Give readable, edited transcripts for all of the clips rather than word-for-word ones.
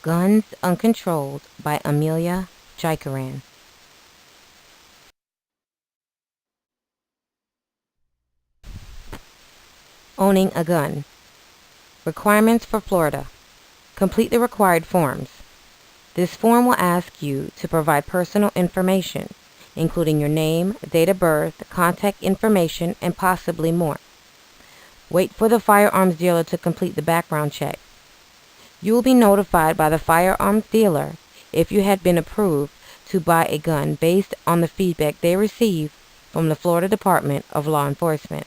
Guns Uncontrolled by Amelia Jaikaran. Owning a gun. Requirements for Florida. Complete the required forms. This form will ask you to provide personal information, including your name, date of birth, contact information, and possibly more. Wait for the firearms dealer to complete the background check. You will be notified by the firearms dealer if you had been approved to buy a gun based on the feedback they receive from the Florida Department of Law Enforcement.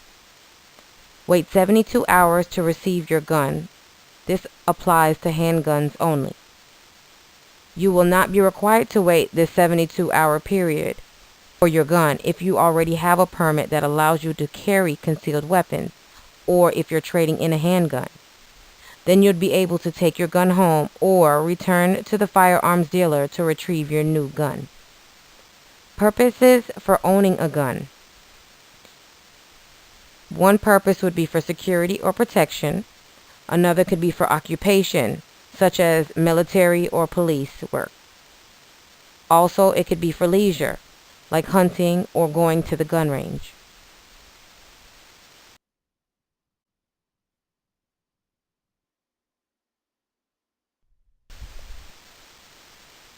Wait 72 hours to receive your gun. This applies to handguns only. You will not be required to wait this 72-hour period for your gun if you already have a permit that allows you to carry concealed weapons, or if you're trading in a handgun. Then you'd be able to take your gun home or return to the firearms dealer to retrieve your new gun. Purposes for owning a gun. One purpose would be for security or protection. Another could be for occupation, such as military or police work. Also, it could be for leisure, like hunting or going to the gun range.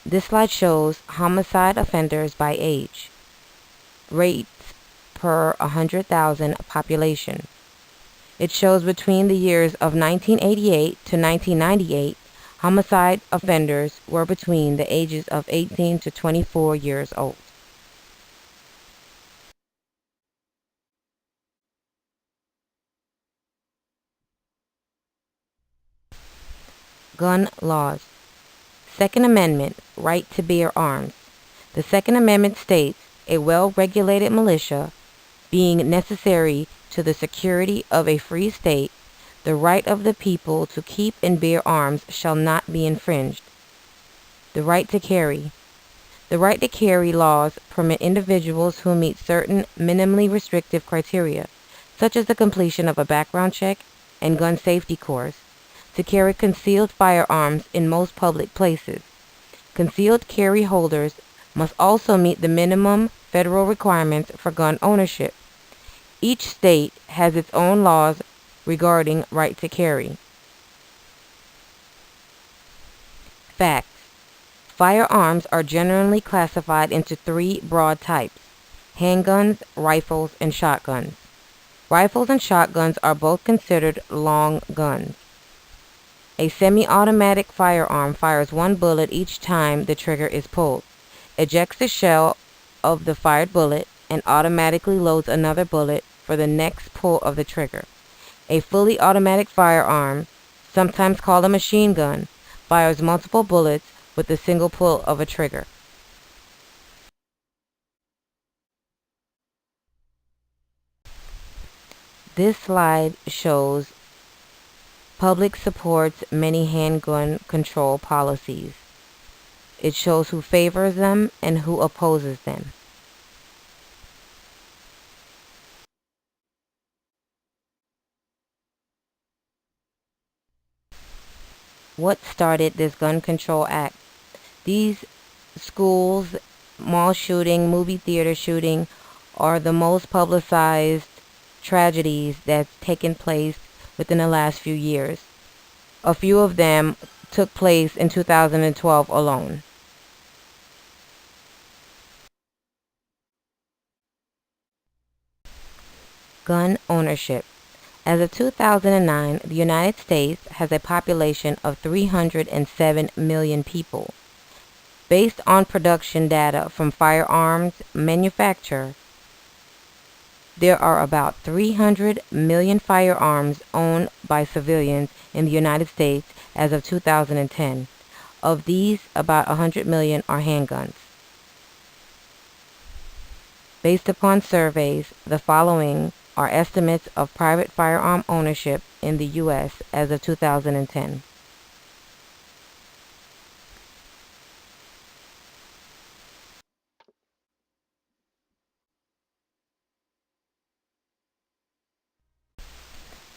This slide shows homicide offenders by age, rates per 100,000 population. It shows between the years of 1988 to 1998, homicide offenders were between the ages of 18 to 24 years old. Gun laws. Second Amendment, right to bear arms. The Second Amendment states a well-regulated militia being necessary to the security of a free state, the right of the people to keep and bear arms shall not be infringed. The right to carry. The right to carry laws permit individuals who meet certain minimally restrictive criteria, such as the completion of a background check and gun safety course, to carry concealed firearms in most public places. Concealed carry holders must also meet the minimum federal requirements for gun ownership. Each state has its own laws regarding right to carry. Facts. Firearms are generally classified into three broad types: handguns, rifles, and shotguns. Rifles and shotguns are both considered long guns. A semi-automatic firearm fires one bullet each time the trigger is pulled, ejects the shell of the fired bullet, and automatically loads another bullet for the next pull of the trigger. A fully automatic firearm, sometimes called a machine gun, fires multiple bullets with a single pull of a trigger. This slide shows public supports many handgun control policies. It shows who favors them and who opposes them. What started this gun control act? These schools, mall shooting, movie theater shooting are the most publicized tragedies that's taken place within the last few years. A few of them took place in 2012 alone. Gun ownership. As of 2009, the United States has a population of 307 million people. Based on production data from firearms manufacturers, there are about 300 million firearms owned by civilians in the United States as of 2010. Of these, about 100 million are handguns. Based upon surveys, the following are estimates of private firearm ownership in the U.S. as of 2010.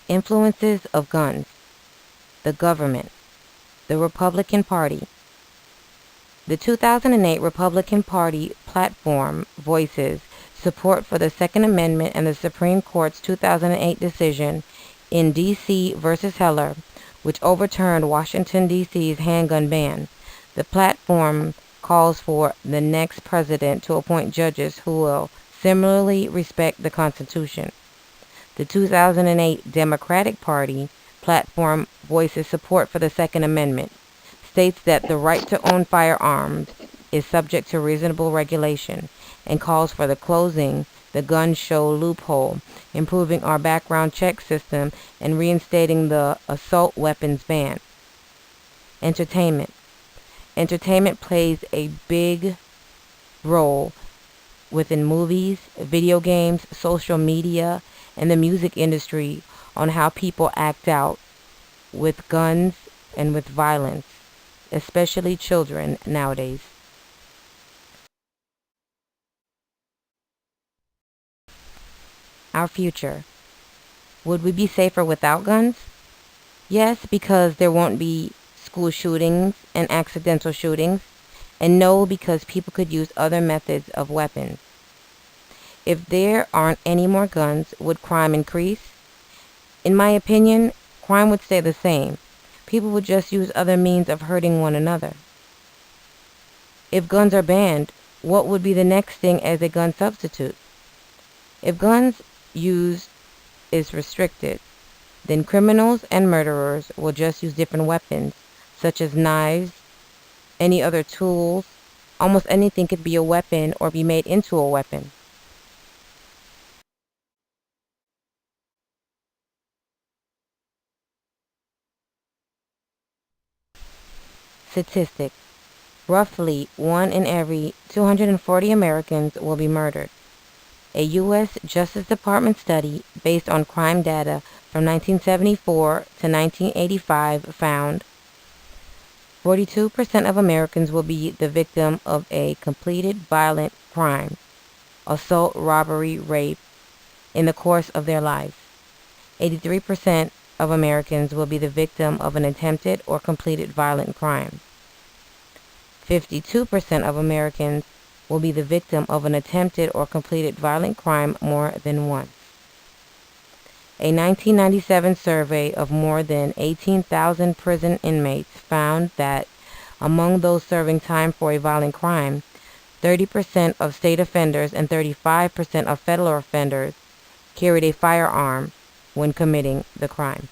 Influences of guns. The government. The Republican Party. The 2008 Republican Party platform voices support for the Second Amendment and the Supreme Court's 2008 decision in D.C. versus Heller, which overturned Washington, D.C.'s handgun ban. The platform calls for the next president to appoint judges who will similarly respect the Constitution. The 2008 Democratic Party platform voices support for the Second Amendment, states that the right to own firearms is subject to reasonable regulation, and calls for the closing the gun show loophole, improving our background check system, and reinstating the assault weapons ban. Entertainment. Entertainment plays a big role within movies, video games, social media, and the music industry on how people act out with guns and with violence, especially children nowadays. Our future. Would we be safer without guns? Yes, because there won't be school shootings and accidental shootings, and no, because people could use other methods of weapons. If there aren't any more guns, would crime increase? In my opinion, crime would stay the same. People would just use other means of hurting one another. If guns are banned, what would be the next thing as a gun substitute? If guns use is restricted, then criminals and murderers will just use different weapons, such as knives, any other tools. Almost anything could be a weapon or be made into a weapon. Statistics. Roughly 1 in every 240 Americans will be murdered. A U.S. Justice Department study based on crime data from 1974 to 1985 found 42% of Americans will be the victim of a completed violent crime, assault, robbery, rape, in the course of their lives. 83% of Americans will be the victim of an attempted or completed violent crime. 52% of Americans will be the victim of an attempted or completed violent crime more than once. A 1997 survey of more than 18,000 prison inmates found that among those serving time for a violent crime, 30% of state offenders and 35% of federal offenders carried a firearm when committing the crime.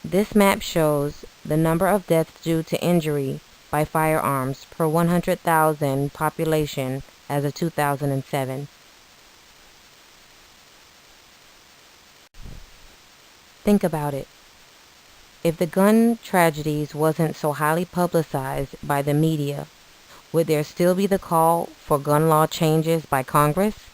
This map shows the number of deaths due to injury by firearms per 100,000 population as of 2007. Think about it. If the gun tragedies wasn't so highly publicized by the media, would there still be the call for gun law changes by Congress?